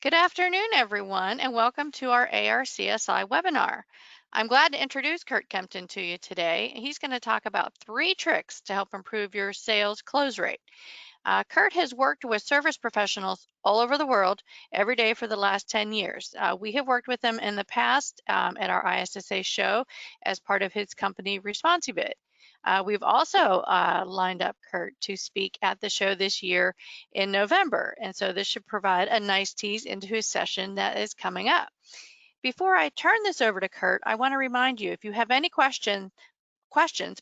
Good afternoon, everyone, and welcome to our ARCSI webinar. I'm glad to introduce Curt Kempton to you today. He's going to talk about 3 tricks to help improve your sales close rate. Curt has worked with service professionals all over the world every day for the last 10 years. We have worked with him in the past at our ISSA show as part of his company ResponsiBid. We've also lined up Curt to speak at the show this year in November, and so this should provide a nice tease into his session that is coming up. Before I turn this over to Curt, I want to remind you, if you have any questions,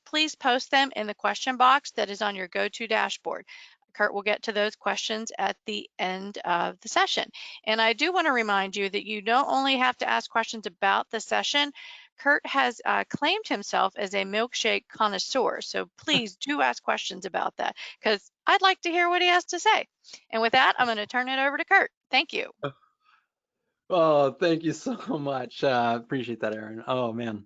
please post them in the question box that is on your go-to dashboard. Curt will get to those questions at the end of the session. And I do want to remind you that you don't only have to ask questions about the session. Curt has claimed himself as a milkshake connoisseur, so please do ask questions about that because I'd like to hear what he has to say. And with that, I'm going to turn it over to Curt. Thank you. Oh, thank you so much. Appreciate that, Aaron. Oh, man.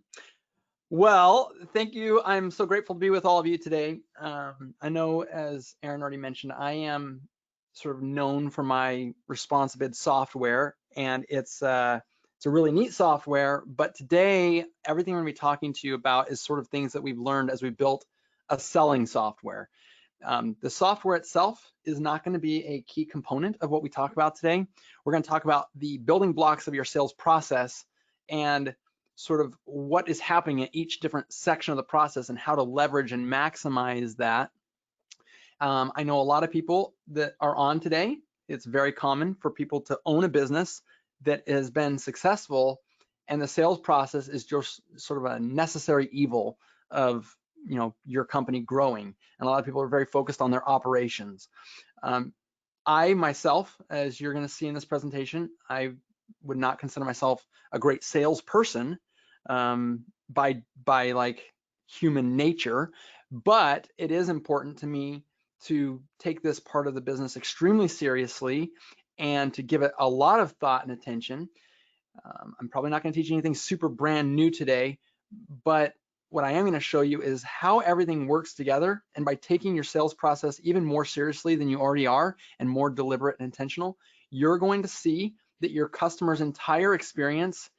Well, thank you. I'm so grateful to be with all of you today. I know, as Aaron already mentioned, I am sort of known for my ResponsiBid software, and it's a really neat software. But today, everything we're going to be talking to you about is sort of things that we've learned as we built a selling software. The software itself is not going to be a key component of what we talk about today. We're going to talk about the building blocks of your sales process and sort of what is happening at each different section of the process and how to leverage and maximize that. I know a lot of people that are on today. It's very common for people to own a business that has been successful, and the sales process is just sort of a necessary evil of your company growing. And a lot of people are very focused on their operations. I myself, as you're going to see in this presentation, I would not consider myself a great salesperson by like human nature, but it is important to me to take this part of the business extremely seriously and to give it a lot of thought and attention. I'm probably not going to teach anything super brand new today, but what I am going to show you is how everything works together. And by taking your sales process even more seriously than you already are and more deliberate and intentional, you're going to see that your customer's entire experience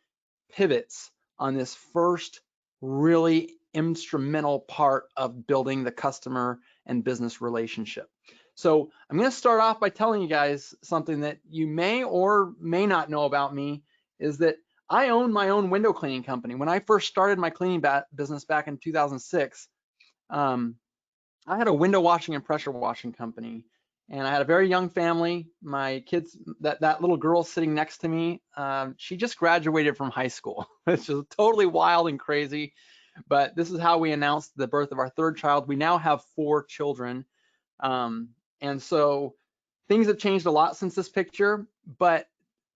pivots on this first really instrumental part of building the customer and business relationship. So I'm going to start off by telling you guys something that you may or may not know about me, is that I own my own window cleaning company. When I first started my cleaning business back in 2006, I had a window washing and pressure washing company, and I had a very young family. My kids, that little girl sitting next to me, she just graduated from high school. It's just totally wild and crazy, but this is how we announced the birth of our 3rd child. We now have 4 children, and so things have changed a lot since this picture, but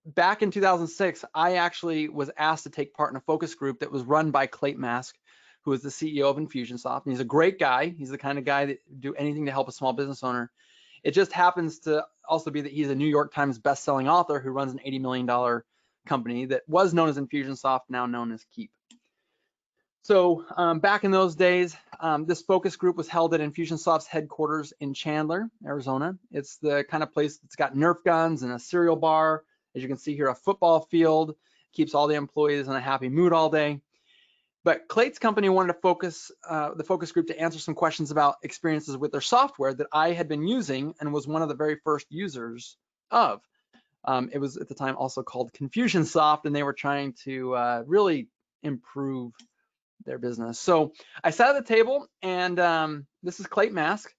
back in 2006, I actually was asked to take part in a focus group that was run by Curt Kempton, who is the CEO of Infusionsoft. And he's a great guy. He's the kind of guy that do anything to help a small business owner. It just happens to also be that he's a New York Times best-selling author who runs an $80 million company that was known as Infusionsoft, now known as Keep. So back in those days, this focus group was held at Infusionsoft's headquarters in Chandler, Arizona. It's the kind of place that's got Nerf guns and a cereal bar. As you can see here, a football field, keeps all the employees in a happy mood all day. But Clayt's company wanted to focus the focus group to answer some questions about experiences with their software that I had been using and was one of the very first users of. It was at the time also called Confusionsoft, and they were trying to really improve their business. So I sat at the table, and this is Clayton Mask.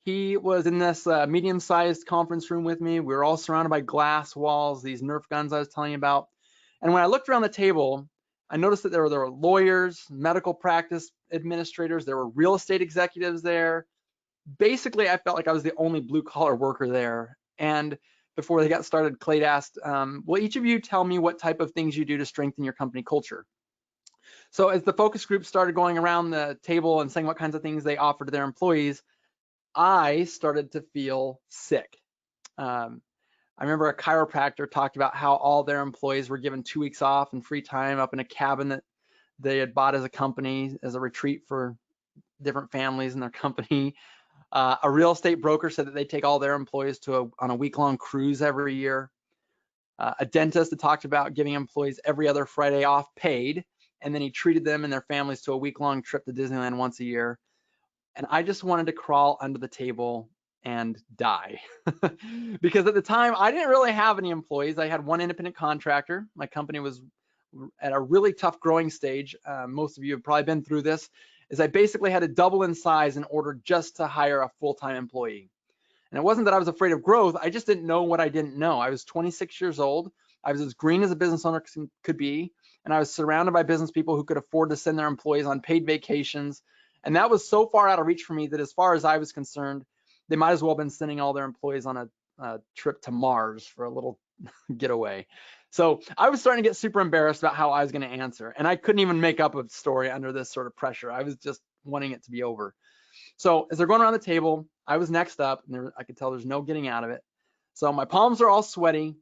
He was in this medium-sized conference room with me. We were all surrounded by glass walls, these Nerf guns I was telling you about. And when I looked around the table, I noticed that there were lawyers, medical practice administrators, there were real estate executives there. Basically, I felt like I was the only blue-collar worker there. And before they got started, Clay asked, will each of you tell me what type of things you do to strengthen your company culture? So as the focus group started going around the table and saying what kinds of things they offer to their employees, I started to feel sick. I remember a chiropractor talked about how all their employees were given 2 weeks off and free time up in a cabin that they had bought as a company, as a retreat for different families in their company. A real estate broker said that they take all their employees on a week-long cruise every year. a dentist that talked about giving employees every other Friday off paid, and then he treated them and their families to a week-long trip to Disneyland once a year. And I just wanted to crawl under the table and die. Because at the time, I didn't really have any employees. I had one independent contractor. My company was at a really tough growing stage. Most of you have probably been through this, is I basically had to double in size in order just to hire a full-time employee. And it wasn't that I was afraid of growth. I just didn't know what I didn't know. I was 26 years old. I was as green as a business owner could be. And I was surrounded by business people who could afford to send their employees on paid vacations. And that was so far out of reach for me that as far as I was concerned, they might as well have been sending all their employees on a trip to Mars for a little getaway. So I was starting to get super embarrassed about how I was going to answer. And I couldn't even make up a story under this sort of pressure. I was just wanting it to be over. So as they're going around the table, I was next up, and I could tell there's no getting out of it. So my palms are all sweaty,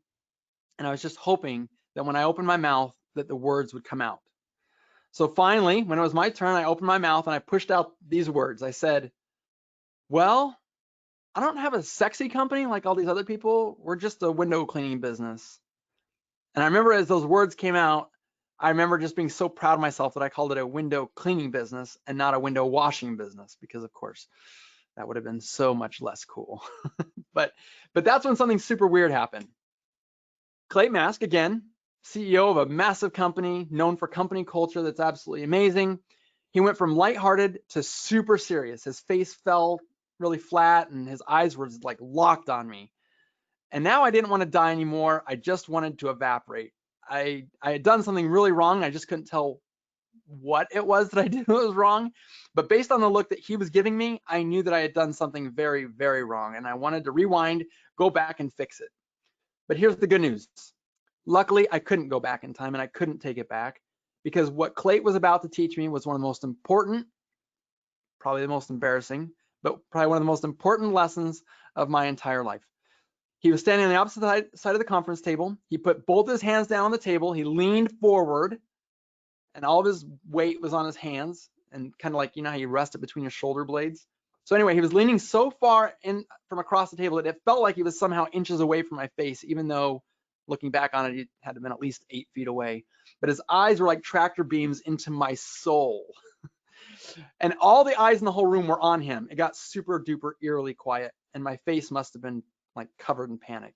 and I was just hoping that when I opened my mouth, that the words would come out. So finally, when it was my turn, I opened my mouth and I pushed out these words. I said, well, I don't have a sexy company like all these other people. We're just a window cleaning business. And I remember as those words came out, I remember just being so proud of myself that I called it a window cleaning business and not a window washing business, because of course that would have been so much less cool. but that's when something super weird happened. Clay Mask, again, CEO of a massive company known for company culture that's absolutely amazing. He went from lighthearted to super serious. His face fell really flat and his eyes were like locked on me. And now I didn't want to die anymore. I just wanted to evaporate. I had done something really wrong. I just couldn't tell what it was that I did that was wrong. But based on the look that he was giving me, I knew that I had done something very, very wrong. And I wanted to rewind, go back and fix it. But here's the good news. Luckily, I couldn't go back in time and I couldn't take it back, because what Clay was about to teach me was one of the most important, probably the most embarrassing, but probably one of the most important lessons of my entire life. He was standing on the opposite side of the conference table. He put both his hands down on the table. He leaned forward and all of his weight was on his hands, and kind of like, you know how you rest it between your shoulder blades? So anyway, he was leaning so far in from across the table that it felt like he was somehow inches away from my face, even though looking back on it, he had to have been at least 8 feet away. But his eyes were like tractor beams into my soul. And all the eyes in the whole room were on him. It got super duper eerily quiet, and my face must have been like covered in panic.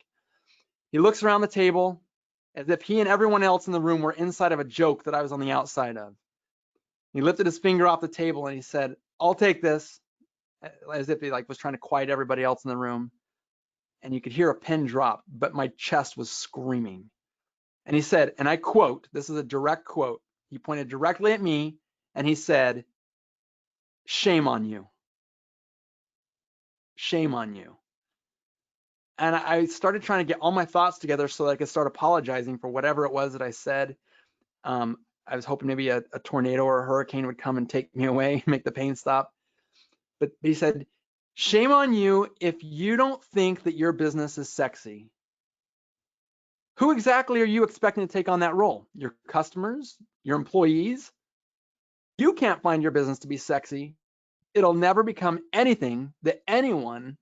He looks around the table as if he and everyone else in the room were inside of a joke that I was on the outside of. He lifted his finger off the table and he said, "I'll take this," as if he like was trying to quiet everybody else in the room. And you could hear a pin drop, but my chest was screaming. And he said, and I quote, this is a direct quote. He pointed directly at me and he said, "Shame on you. Shame on you." And I started trying to get all my thoughts together so that I could start apologizing for whatever it was that I said. I was hoping maybe a tornado or a hurricane would come and take me away, make the pain stop. But he said, "Shame on you if you don't think that your business is sexy. Who exactly are you expecting to take on that role? Your customers? Your employees? You can't find your business to be sexy. It'll never become anything that anyone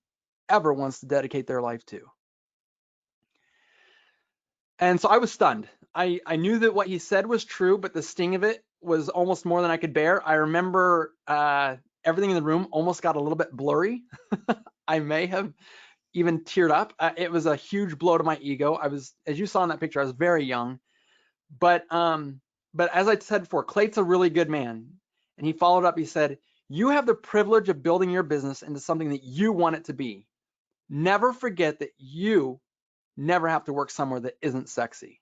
ever wants to dedicate their life to." And so I was stunned. I knew that what he said was true, but the sting of it was almost more than I could bear. I remember everything in the room almost got a little bit blurry. I may have even teared up. It was a huge blow to my ego. I was, as you saw in that picture, I was very young. But as I said before, Clay's a really good man. And he followed up, he said, "You have the privilege of building your business into something that you want it to be. Never forget that you never have to work somewhere that isn't sexy."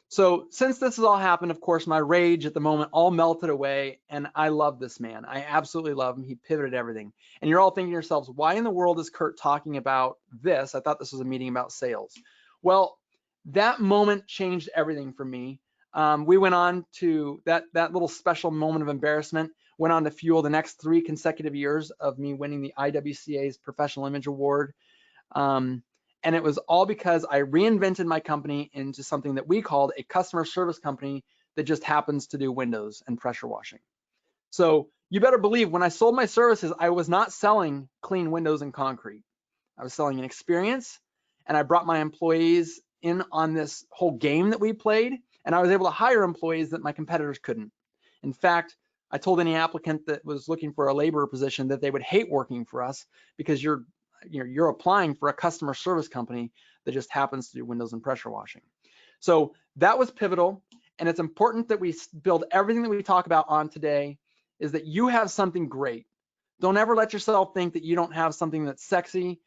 So since this has all happened, of course, my rage at the moment all melted away, and I love this man. I absolutely love him. He pivoted everything. And you're all thinking to yourselves, why in the world is Curt talking about this? I thought this was a meeting about sales. Well, that moment changed everything for me. We went on to that little special moment of embarrassment went on to fuel the next 3 consecutive years of me winning the IWCA's Professional Image Award. And it was all because I reinvented my company into something that we called a customer service company that just happens to do windows and pressure washing. So you better believe when I sold my services, I was not selling clean windows and concrete. I was selling an experience, and I brought my employees in on this whole game that we played, and I was able to hire employees that my competitors couldn't. In fact, I told any applicant that was looking for a laborer position that they would hate working for us because you're applying for a customer service company that just happens to do windows and pressure washing. So that was pivotal, and it's important that we build everything that we talk about on today is that you have something great. Don't ever let yourself think that you don't have something that's sexy.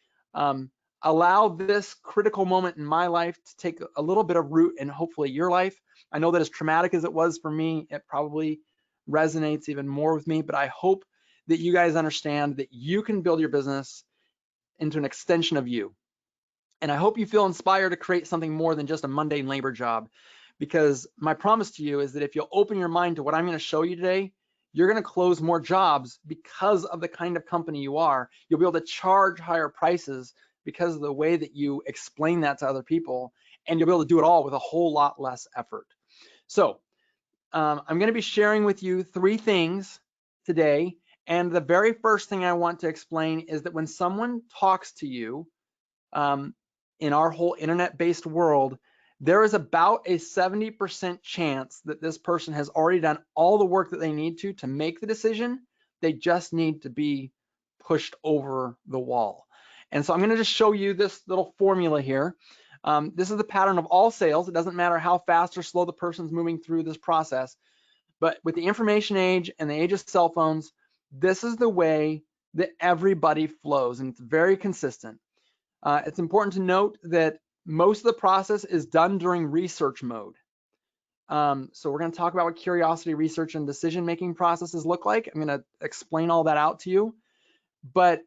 Allow this critical moment in my life to take a little bit of root in hopefully your life. I know that as traumatic as it was for me, it probably resonates even more with me, but I hope that you guys understand that you can build your business into an extension of you. And I hope you feel inspired to create something more than just a mundane labor job, because my promise to you is that if you'll open your mind to what I'm going to show you today, you're going to close more jobs because of the kind of company you are. You'll be able to charge higher prices because of the way that you explain that to other people, and you'll be able to do it all with a whole lot less effort. So I'm going to be sharing with you 3 things today. And the very first thing I want to explain is that when someone talks to you in our whole internet-based world, there is about a 70% chance that this person has already done all the work that they need to make the decision. They just need to be pushed over the wall. And so I'm going to just show you this little formula here. This is the pattern of all sales. It doesn't matter how fast or slow the person's moving through this process, but with the information age and the age of cell phones, this is the way that everybody flows, and it's very consistent. It's important to note that most of the process is done during research mode. So we're going to talk about what curiosity, research, and decision-making processes look like. I'm going to explain all that out to you, but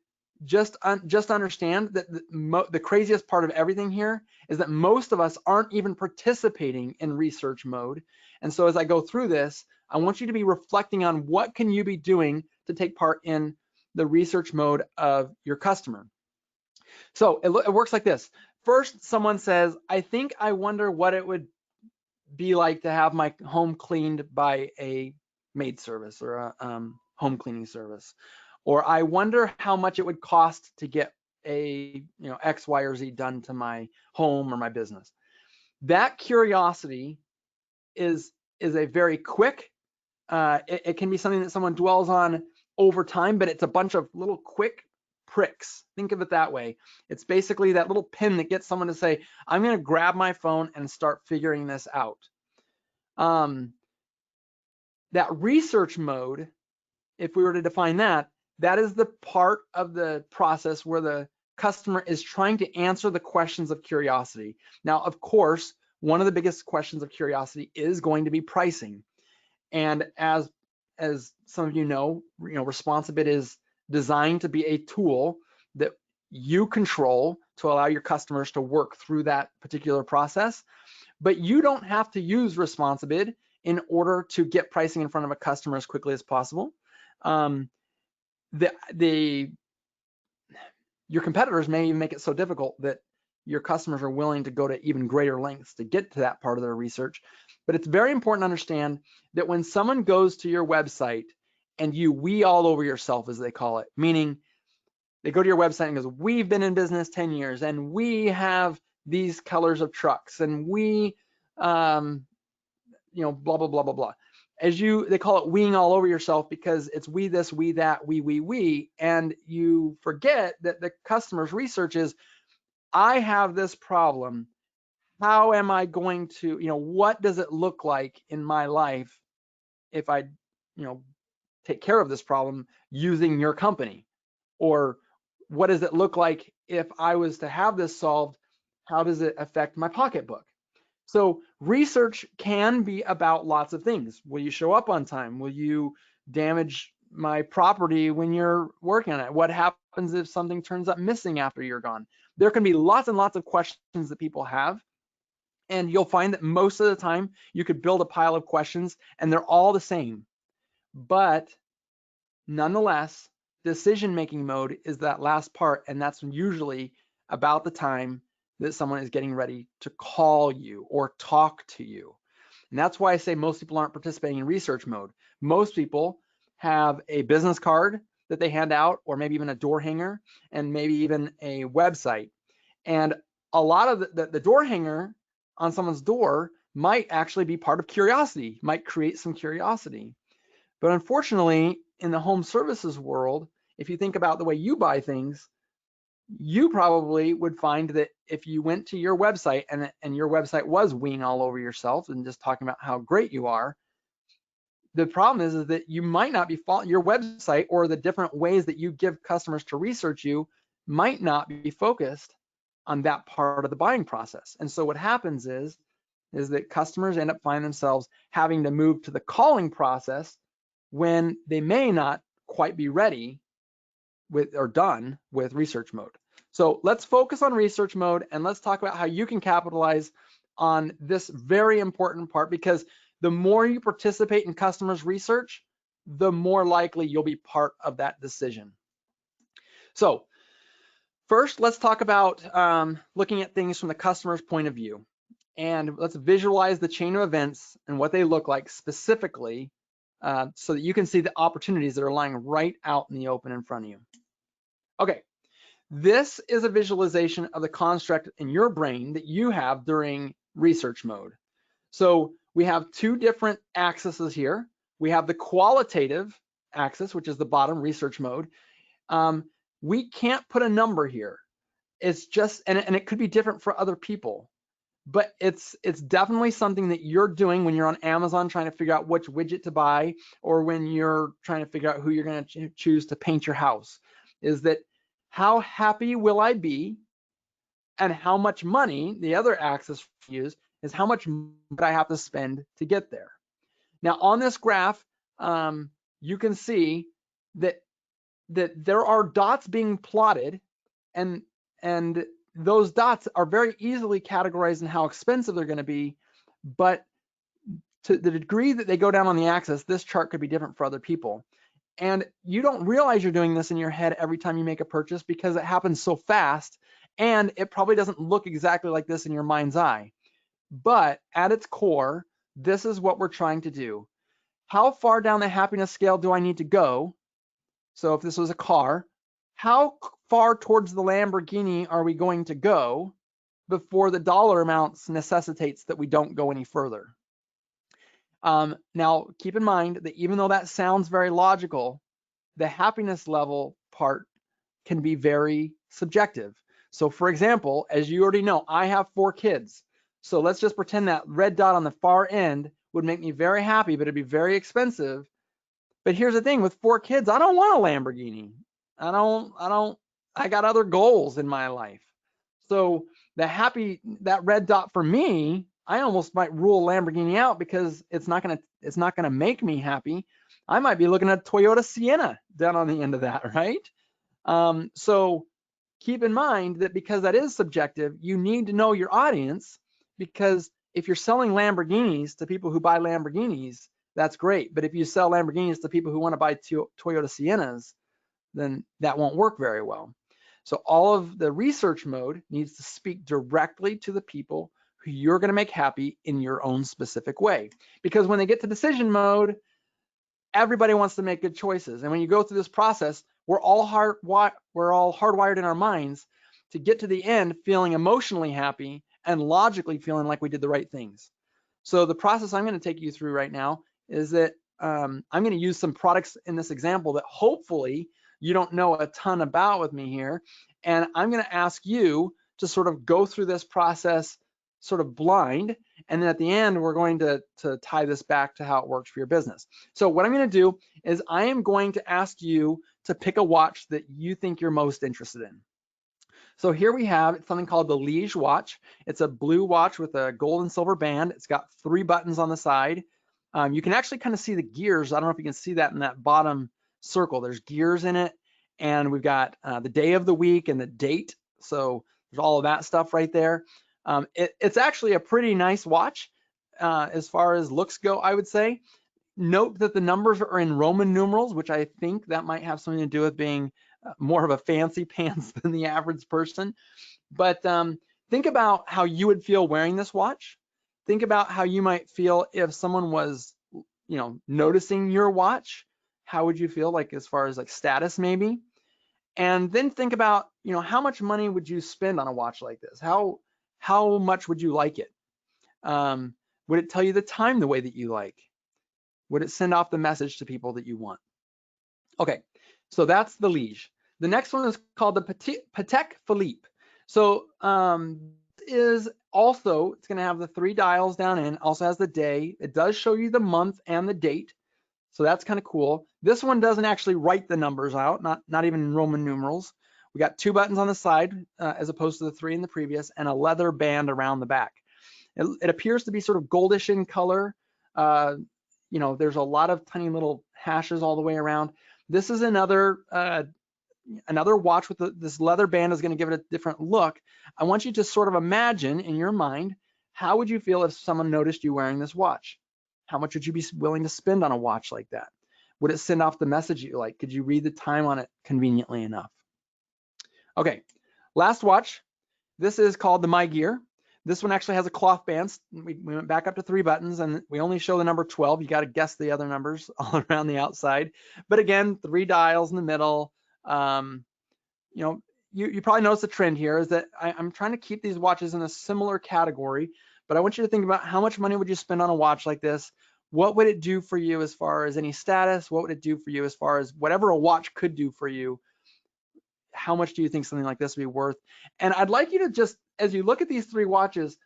just understand that the craziest part of everything here is that most of us aren't even participating in research mode. And so as I go through this, I want you to be reflecting on what can you be doing to take part in the research mode of your customer. So it works like this. First, someone says, I wonder what it would be like to have my home cleaned by a maid service or a home cleaning service. Or I wonder how much it would cost to get a X, Y, or Z done to my home or my business. That curiosity is a very quick, it can be something that someone dwells on over time, but it's a bunch of little quick pricks. Think of it that way. It's basically that little pin that gets someone to say, I'm going to grab my phone and start figuring this out. That research mode, if we were to define that, that is the part of the process where the customer is trying to answer the questions of curiosity. Now, of course, one of the biggest questions of curiosity is going to be pricing. And as some of you know, Responsibid is designed to be a tool that you control to allow your customers to work through that particular process. But you don't have to use Responsibid in order to get pricing in front of a customer as quickly as possible. Your competitors may even make it so difficult that your customers are willing to go to even greater lengths to get to that part of their research. But it's very important to understand that when someone goes to your website and you wee all over yourself, as they call it, meaning they go to your website and goes, we've been in business 10 years and we have these colors of trucks and we, blah, blah, blah, blah, blah. They call it weeing all over yourself because it's we this, we that, we, and you forget that the customer's research is, I have this problem. How am I going to, what does it look like in my life if I, take care of this problem using your company? Or what does it look like if I was to have this solved? How does it affect my pocketbook? So research can be about lots of things. Will you show up on time? Will you damage my property when you're working on it? What happens if something turns up missing after you're gone? There can be lots and lots of questions that people have. And you'll find that most of the time you could build a pile of questions and they're all the same. But nonetheless, decision-making mode is that last part, and that's usually about the time that someone is getting ready to call you or talk to you. And that's why I say most people aren't participating in research mode. Most people have a business card that they hand out, or maybe even a door hanger, and maybe even a website. And a lot of the door hanger on someone's door might actually be part of curiosity, might create some curiosity. But unfortunately, in the home services world, if you think about the way you buy things, you probably would find that if you went to your website and your website was weeing all over yourself and just talking about how great you are, the problem is that you might not be your website or the different ways that you give customers to research you might not be focused on that part of the buying process. And so what happens is that customers end up finding themselves having to move to the calling process when they may not quite be ready with or done with research mode. So let's focus on research mode and let's talk about how you can capitalize on this very important part, because the more you participate in customers' research, the more likely you'll be part of that decision. So first, let's talk about looking at things from the customer's point of view. And let's visualize the chain of events and what they look like specifically, so that you can see the opportunities that are lying right out in the open in front of you. Okay, this is a visualization of the construct in your brain that you have during research mode. So we have two different axes here. We have the qualitative axis, which is the bottom, research mode. We can't put a number here. It's just, and it could be different for other people, but it's definitely something that you're doing when you're on Amazon trying to figure out which widget to buy, or when you're trying to figure out who you're going to choose to paint your house, is that how happy will I be, and how much money, the other axis we use, is how much would I have to spend to get there. Now on this graph, you can see that there are dots being plotted, and those dots are very easily categorized in how expensive they're going to be, but to the degree that they go down on the axis, this chart could be different for other people. And you don't realize you're doing this in your head every time you make a purchase because it happens so fast, and it probably doesn't look exactly like this in your mind's eye. But at its core, this is what we're trying to do. How far down the happiness scale do I need to go? So if this was a car, how far towards the Lamborghini are we going to go before the dollar amounts necessitates that we don't go any further? Now, keep in mind that even though that sounds very logical, the happiness level part can be very subjective. So for example, as you already know, I have 4 kids. So let's just pretend that red dot on the far end would make me very happy, but it'd be very expensive. But here's the thing, with 4 kids, I don't want a Lamborghini. I got other goals in my life. So that red dot for me, I almost might rule Lamborghini out because it's not gonna make me happy. I might be looking at Toyota Sienna down on the end of that, right? So keep in mind that because that is subjective, you need to know your audience, because if you're selling Lamborghinis to people who buy Lamborghinis, that's great. But if you sell Lamborghinis to people who want to buy Toyota Siennas, then that won't work very well. So all of the research mode needs to speak directly to the people who you're going to make happy in your own specific way. Because when they get to decision mode, everybody wants to make good choices. And when you go through this process, we're all hardwired in our minds to get to the end feeling emotionally happy and logically feeling like we did the right things. So the process I'm going to take you through right now is that I'm going to use some products in this example that hopefully you don't know a ton about with me here. And I'm going to ask you to sort of go through this process sort of blind. And then at the end, we're going to tie this back to how it works for your business. So what I'm going to do is I am going to ask you to pick a watch that you think you're most interested in. So here we have something called the Liege watch. It's a blue watch with a gold and silver band. It's got 3 buttons on the side. You can actually kind of see the gears. I don't know if you can see that in that bottom circle. There's gears in it, and we've got the day of the week and the date. So there's all of that stuff right there. It's actually a pretty nice watch as far as looks go, I would say. Note that the numbers are in Roman numerals, which I think that might have something to do with being more of a fancy pants than the average person. But think about how you would feel wearing this watch. Think about how you might feel if someone was, noticing your watch. How would you feel, like as far as like status maybe? And then think about, how much money would you spend on a watch like this? How much would you like it? Would it tell you the time the way that you like? Would it send off the message to people that you want? Okay, so that's the Liege. The next one is called the Patek Philippe. So is also, it's going to have the 3 dials down in, also has the day. It does show you the month and the date. So that's kind of cool. This one doesn't actually write the numbers out, not even in Roman numerals. We got 2 buttons on the side as opposed to the 3 in the previous, and a leather band around the back. It appears to be sort of goldish in color. You know, there's a lot of tiny little hashes all the way around. This is another watch with this leather band is going to give it a different look. I want you to sort of imagine in your mind, how would you feel if someone noticed you wearing this watch? How much would you be willing to spend on a watch like that? Would it send off the message you like? Could you read the time on it conveniently enough? Okay, last watch. This is called the My Gear. This one actually has a cloth band. We went back up to 3 buttons, and we only show the number 12. You got to guess the other numbers all around the outside. But again, 3 dials in the middle. You know, you probably notice the trend here is that I'm trying to keep these watches in a similar category, but I want you to think about how much money would you spend on a watch like this? What would it do for you as far as any status? What would it do for you as far as whatever a watch could do for you? How much do you think something like this would be worth? And I'd like you to just, as you look at these 3 watches,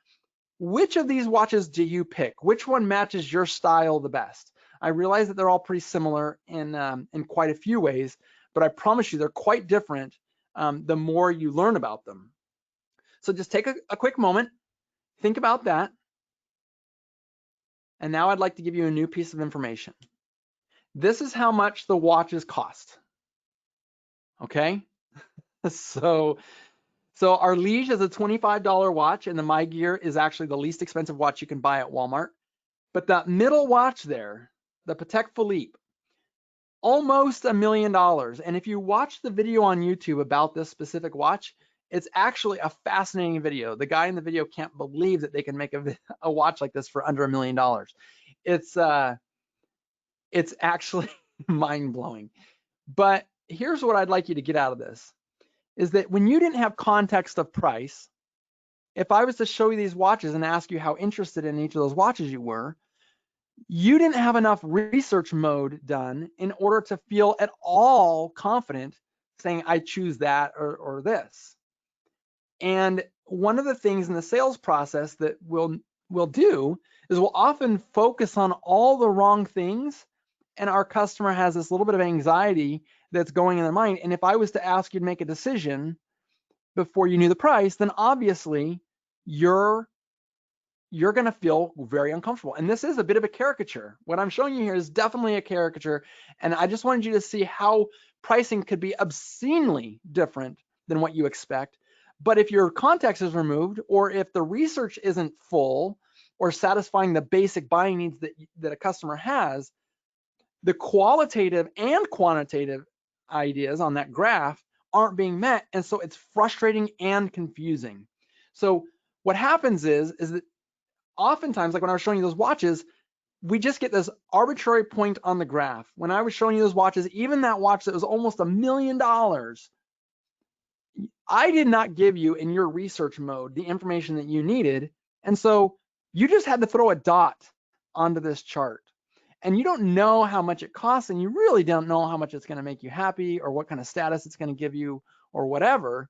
which of these watches do you pick? Which one matches your style the best? I realize that they're all pretty similar in quite a few ways, but I promise you they're quite different the more you learn about them. So just take a quick moment, think about that. And now I'd like to give you a new piece of information. This is how much the watches cost. Okay? So our Liege is a $25 watch, and the My Gear is actually the least expensive watch you can buy at Walmart. But that middle watch there, the Patek Philippe, almost $1 million. And if you watch the video on YouTube about this specific watch, it's actually a fascinating video. The guy in the video can't believe that they can make a watch like this for under $1 million. It's actually mind-blowing. But here's what I'd like you to get out of this, is that when you didn't have context of price, if I was to show you these watches and ask you how interested in each of those watches you were, you didn't have enough research mode done in order to feel at all confident saying, I choose that or this. And one of the things in the sales process that we'll do is we'll often focus on all the wrong things, and our customer has this little bit of anxiety that's going in their mind. And if I was to ask you to make a decision before you knew the price, then obviously you're going to feel very uncomfortable. And this is a bit of a caricature. What I'm showing you here is definitely a caricature. And I just wanted you to see how pricing could be obscenely different than what you expect. But if your context is removed, or if the research isn't full or satisfying the basic buying needs that a customer has, the qualitative and quantitative ideas on that graph aren't being met. And so it's frustrating and confusing. So what happens is that oftentimes, like when I was showing you those watches, we just get this arbitrary point on the graph. When I was showing you those watches, even that watch that was almost $1 million, I did not give you in your research mode the information that you needed. And so you just had to throw a dot onto this chart. And you don't know how much it costs, and you really don't know how much it's going to make you happy or what kind of status it's going to give you or whatever.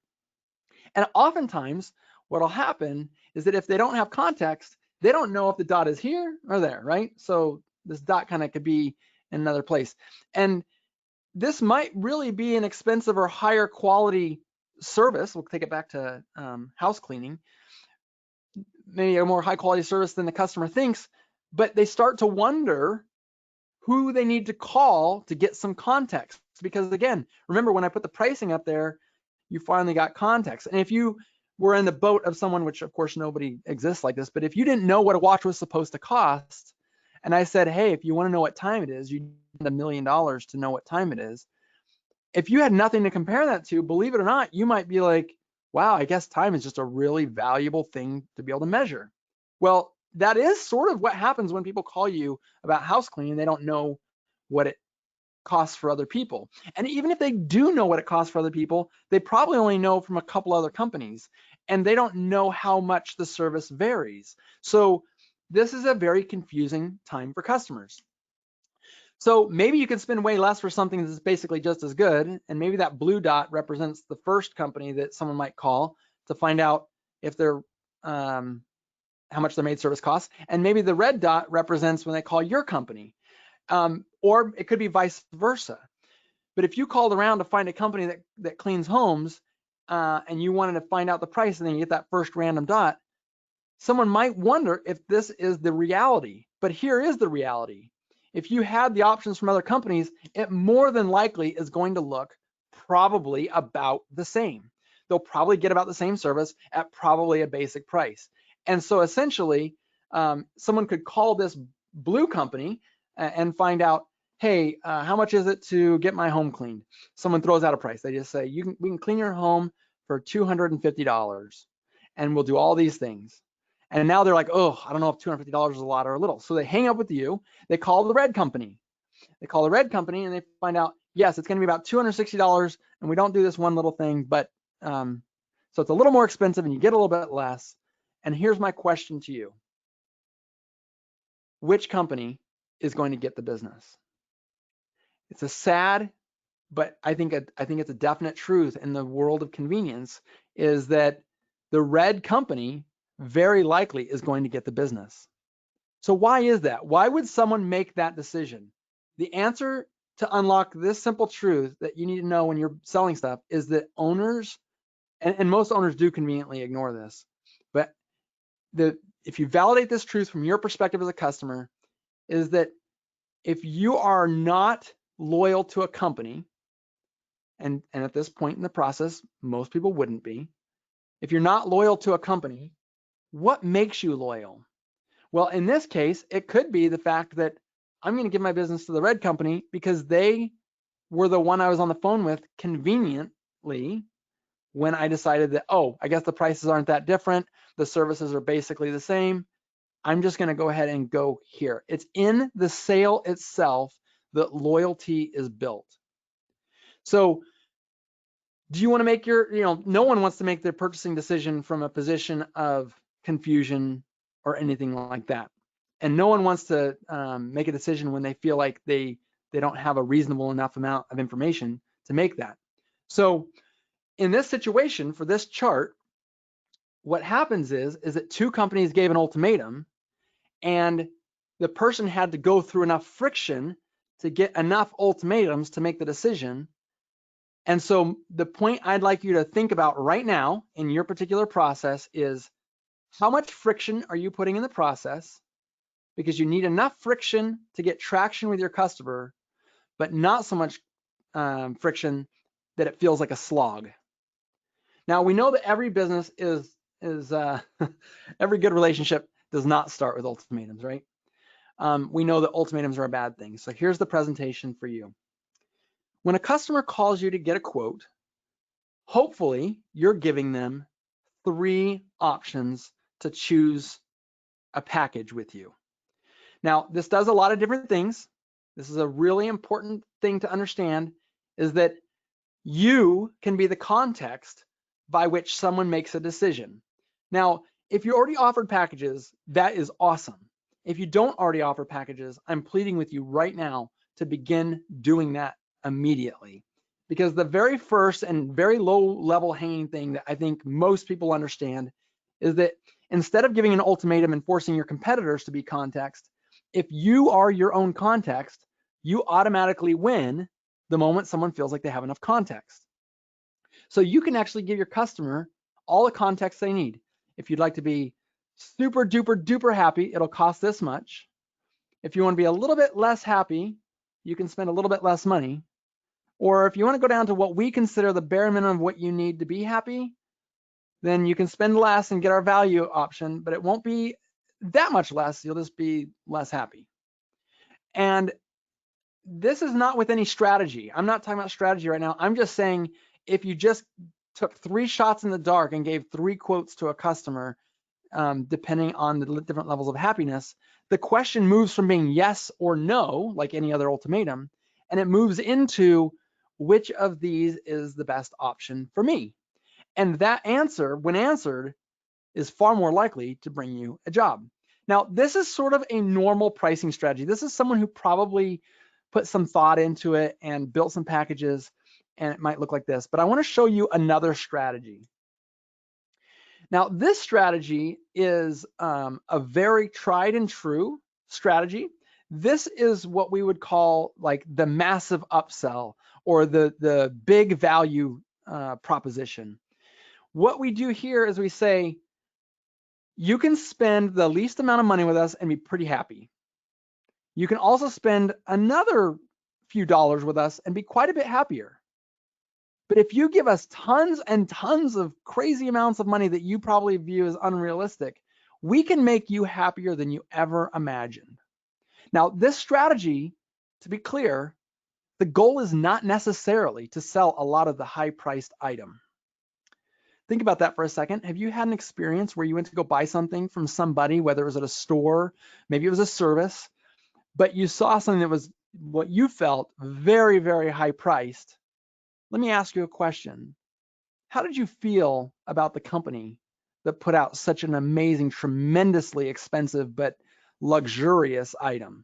And oftentimes what'll happen is that if they don't have context, they don't know if the dot is here or there, right? So this dot kind of could be in another place. And this might really be an expensive or higher quality service. We'll take it back to house cleaning. Maybe a more high quality service than the customer thinks, but they start to wonder who they need to call to get some context. Because again, remember when I put the pricing up there, you finally got context. And if you were in the boat of someone, which of course nobody exists like this, but if you didn't know what a watch was supposed to cost, and I said, hey, if you want to know what time it is, you need $1 million to know what time it is. If you had nothing to compare that to, believe it or not, you might be like, wow, I guess time is just a really valuable thing to be able to measure. Well, that is sort of what happens when people call you about house cleaning. They don't know what it costs for other people. And even if they do know what it costs for other people, they probably only know from a couple other companies, and they don't know how much the service varies. So this is a very confusing time for customers. So maybe you can spend way less for something that's basically just as good, and maybe that blue dot represents the first company that someone might call to find out if they're how much their maid service costs, and maybe the red dot represents when they call your company, or it could be vice versa. But if you called around to find a company that cleans homes, and you wanted to find out the price, and then you get that first random dot, someone might wonder if this is the reality. But here is the reality. If you had the options from other companies, it more than likely is going to look probably about the same. They'll probably get about the same service at probably a basic price. And so essentially, someone could call this blue company and find out, hey, how much is it to get my home cleaned? Someone throws out a price. They just say, we can clean your home for $250, and we'll do all these things. And now they're like, oh, I don't know if $250 is a lot or a little. So they hang up with you. They call the red company. They call the red company and they find out, yes, it's going to be about $260, and we don't do this one little thing, but so it's a little more expensive and you get a little bit less. And here's my question to you. Which company is going to get the business? It's a sad, but I think it's a definite truth in the world of convenience, is that the red company very likely is going to get the business. So why is that? Why would someone make that decision? The answer to unlock this simple truth that you need to know when you're selling stuff is that owners, and most owners do conveniently ignore this, but if you validate this truth from your perspective as a customer, is that if you are not loyal to a company, and at this point in the process, most people wouldn't be, if you're not loyal to a company, what makes you loyal? Well, in this case, it could be the fact that I'm going to give my business to the red company because they were the one I was on the phone with conveniently when I decided that, oh, I guess the prices aren't that different. The services are basically the same. I'm just going to go ahead and go here. It's in the sale itself that loyalty is built. So do you want to make no one wants to make their purchasing decision from a position of confusion or anything like that. And no one wants to make a decision when they feel like they don't have a reasonable enough amount of information to make that. So in this situation, for this chart, what happens is that two companies gave an ultimatum, and the person had to go through enough friction to get enough ultimatums to make the decision. And so the point I'd like you to think about right now in your particular process is, how much friction are you putting in the process? Because you need enough friction to get traction with your customer, but not so much friction that it feels like a slog. Now, we know that every business is every good relationship does not start with ultimatums, right? We know that ultimatums are a bad thing. So here's the presentation for you. When a customer calls you to get a quote, hopefully you're giving them 3 options to choose a package with you. Now, this does a lot of different things. This is a really important thing to understand, is that you can be the context by which someone makes a decision. Now, if you already offered packages, that is awesome. If you don't already offer packages, I'm pleading with you right now to begin doing that immediately. Because the very first and very low level hanging thing that I think most people understand is that instead of giving an ultimatum and forcing your competitors to be context, if you are your own context, you automatically win the moment someone feels like they have enough context. So you can actually give your customer all the context they need. If you'd like to be super duper duper happy, it'll cost this much. If you want to be a little bit less happy, you can spend a little bit less money. Or if you want to go down to what we consider the bare minimum of what you need to be happy, then you can spend less and get our value option, but it won't be that much less. You'll just be less happy. And this is not with any strategy. I'm not talking about strategy right now. I'm just saying, if you just took 3 shots in the dark and gave 3 quotes to a customer, depending on the different levels of happiness, the question moves from being yes or no, like any other ultimatum, and it moves into which of these is the best option for me. And that answer, when answered, is far more likely to bring you a job. Now, this is sort of a normal pricing strategy. This is someone who probably put some thought into it and built some packages, and it might look like this. But I want to show you another strategy. Now, this strategy is a very tried and true strategy. This is what we would call like the massive upsell or the big value proposition. What we do here is we say, you can spend the least amount of money with us and be pretty happy. You can also spend another few dollars with us and be quite a bit happier. But if you give us tons and tons of crazy amounts of money that you probably view as unrealistic, we can make you happier than you ever imagined. Now, this strategy, to be clear, the goal is not necessarily to sell a lot of the high-priced item. Think about that for a second. Have you had an experience where you went to go buy something from somebody, whether it was at a store, maybe it was a service, but you saw something that was what you felt very, very high priced? Let me ask you a question. How did you feel about the company that put out such an amazing, tremendously expensive, but luxurious item?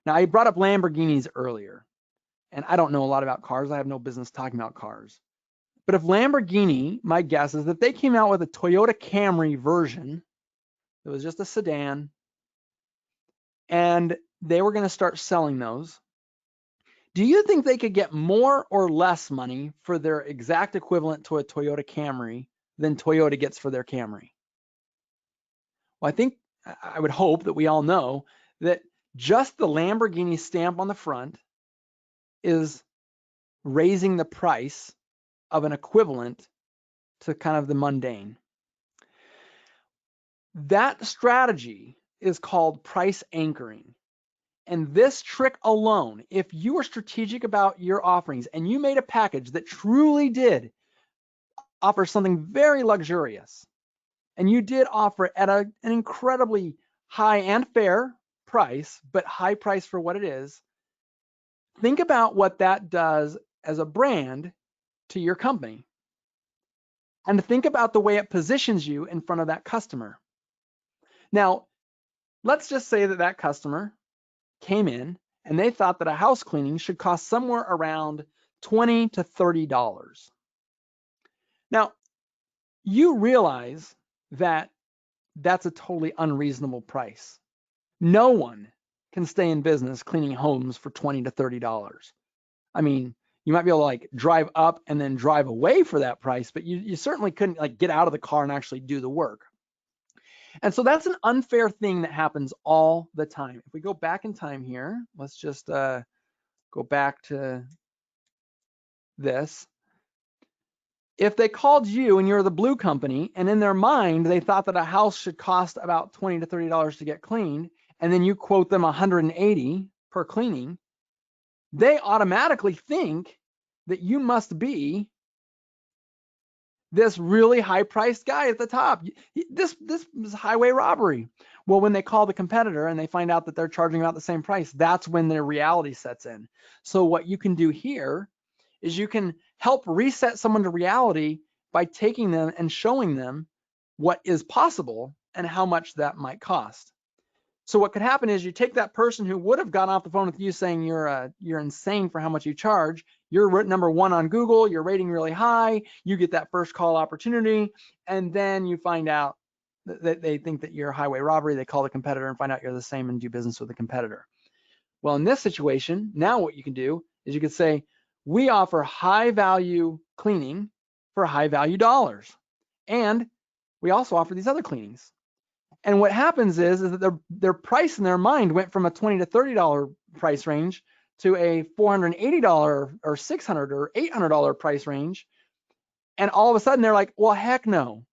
Now, I brought up Lamborghinis earlier, and I don't know a lot about cars. I have no business talking about cars. But if Lamborghini, my guess is that they came out with a Toyota Camry version, it was just a sedan, and they were going to start selling those. Do you think they could get more or less money for their exact equivalent to a Toyota Camry than Toyota gets for their Camry? Well, I think I would hope that we all know that just the Lamborghini stamp on the front is raising the price of an equivalent to kind of the mundane. That strategy is called price anchoring. And this trick alone, if you are strategic about your offerings and you made a package that truly did offer something very luxurious, and you did offer it at an incredibly high and fair price, but high price for what it is, think about what that does as a brand to your company. And think about the way it positions you in front of that customer. Now, let's just say that that customer came in and they thought that a house cleaning should cost somewhere around $20 to $30. Now, you realize that that's a totally unreasonable price. No one can stay in business cleaning homes for $20 to $30. I mean, you might be able to like drive up and then drive away for that price, but you certainly couldn't like get out of the car and actually do the work. And so that's an unfair thing that happens all the time. If we go back in time here, let's just go back to this. If they called you and you're the blue company, and in their mind, they thought that a house should cost about $20 to $30 to get cleaned, and then you quote them $180 per cleaning, they automatically think that you must be this really high-priced guy at the top. This is highway robbery. Well, when they call the competitor and they find out that they're charging about the same price, that's when their reality sets in. So what you can do here is you can help reset someone to reality by taking them and showing them what is possible and how much that might cost. So what could happen is you take that person who would have gotten off the phone with you saying you're insane for how much you charge. You're number one on Google, you're rating really high, you get that first call opportunity, and then you find out that they think that you're highway robbery. They call the competitor and find out you're the same and do business with the competitor. Well, in this situation, now what you can do is you could say, we offer high value cleaning for high value dollars. And we also offer these other cleanings. And what happens is that their price in their mind went from a $20 to $30 price range to a $480 or $600 or $800 price range. And all of a sudden they're like, well, heck no,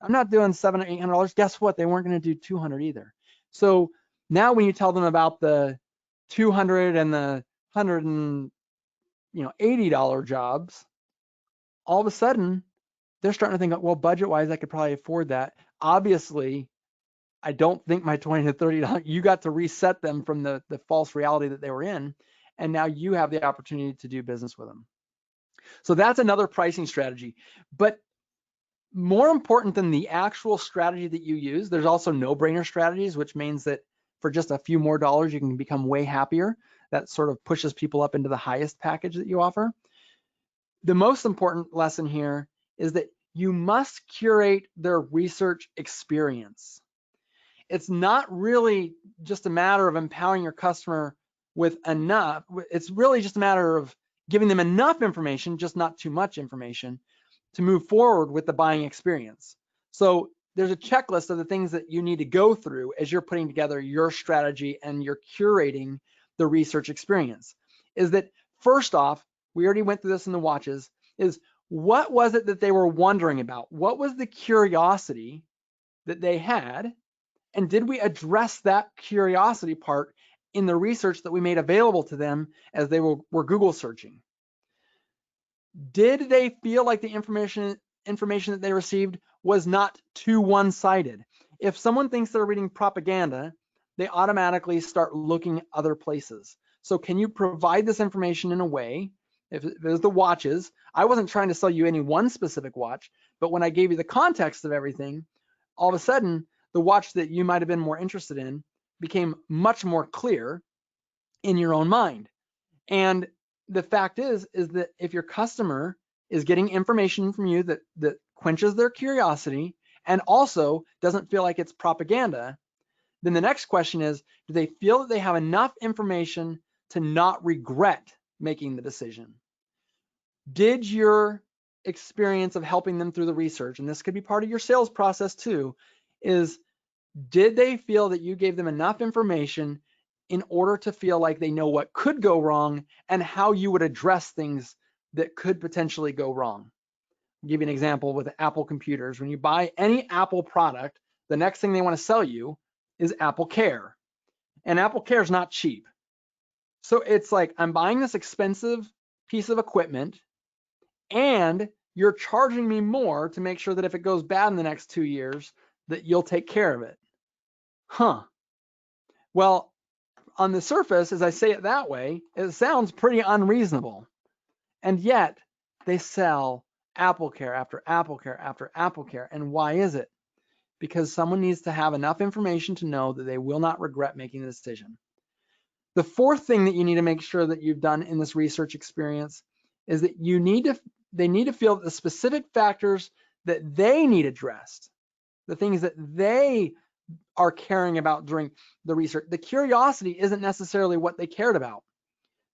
I'm not doing $700 or $800. Guess what? They weren't going to do $200 either. So now when you tell them about the $200 and the $180 jobs, all of a sudden they're starting to think, well, budget wise, I could probably afford that. Obviously, I don't think my $20 to $30, you got to reset them from the false reality that they were in. And now you have the opportunity to do business with them. So that's another pricing strategy. But more important than the actual strategy that you use, there's also no-brainer strategies, which means that for just a few more dollars, you can become way happier. That sort of pushes people up into the highest package that you offer. The most important lesson here is that you must curate their research experience. It's not really just a matter of empowering your customer with enough. It's really just a matter of giving them enough information, just not too much information, to move forward with the buying experience. So there's a checklist of the things that you need to go through as you're putting together your strategy and you're curating the research experience. Is that first off, we already went through this in the watches, is what was it that they were wondering about? What was the curiosity that they had? And did we address that curiosity part in the research that we made available to them as they were Google searching? Did they feel like the information that they received was not too one-sided? If someone thinks they're reading propaganda, they automatically start looking other places. So can you provide this information in a way, if it was the watches, I wasn't trying to sell you any one specific watch, but when I gave you the context of everything, all of a sudden, the watch that you might have been more interested in became much more clear in your own mind. And the fact is that if your customer is getting information from you that quenches their curiosity and also doesn't feel like it's propaganda, then the next question is, do they feel that they have enough information to not regret making the decision? Did your experience of helping them through the research, and this could be part of your sales process too, is did they feel that you gave them enough information in order to feel like they know what could go wrong and how you would address things that could potentially go wrong? I'll give you an example with Apple computers. When you buy any Apple product, the next thing they want to sell you is Apple Care. And Apple Care is not cheap. So it's like, I'm buying this expensive piece of equipment and you're charging me more to make sure that if it goes bad in the next 2 years, that you'll take care of it. Huh. Well, on the surface, as I say it that way, it sounds pretty unreasonable. And yet they sell Apple Care after Apple Care after Apple Care. And why is it? Because someone needs to have enough information to know that they will not regret making the decision. The fourth thing that you need to make sure that you've done in this research experience is that they need to feel that the specific factors that they need addressed, the things that they are caring about during the research. The curiosity isn't necessarily what they cared about.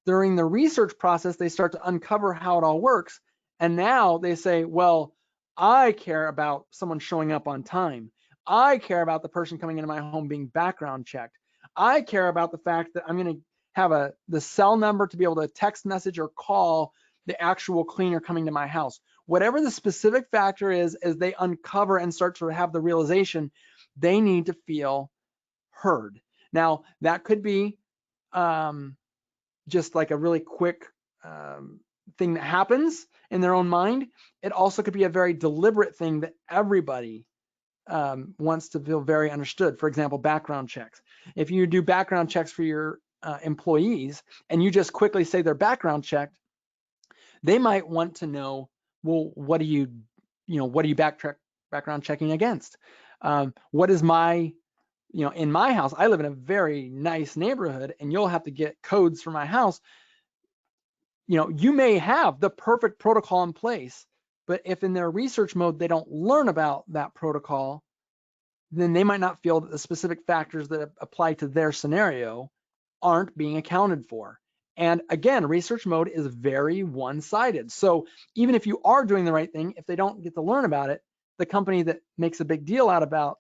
During the research process, they start to uncover how it all works. And now they say, well, I care about someone showing up on time. I care about the person coming into my home being background checked. I care about the fact that I'm going to have the cell number to be able to text message or call the actual cleaner coming to my house. Whatever the specific factor is, as they uncover and start to have the realization, they need to feel heard. Now, that could be just like a really quick thing that happens in their own mind. It also could be a very deliberate thing that everybody wants to feel very understood. For example, background checks. If you do background checks for your employees and you just quickly say they're background checked, they might want to know, well, what are you background checking against? What is my, in my house, I live in a very nice neighborhood and you'll have to get codes for my house. You may have the perfect protocol in place, but if in their research mode, they don't learn about that protocol, then they might not feel that the specific factors that apply to their scenario aren't being accounted for. And again, research mode is very one-sided. So even if you are doing the right thing, if they don't get to learn about it, the company that makes a big deal out about,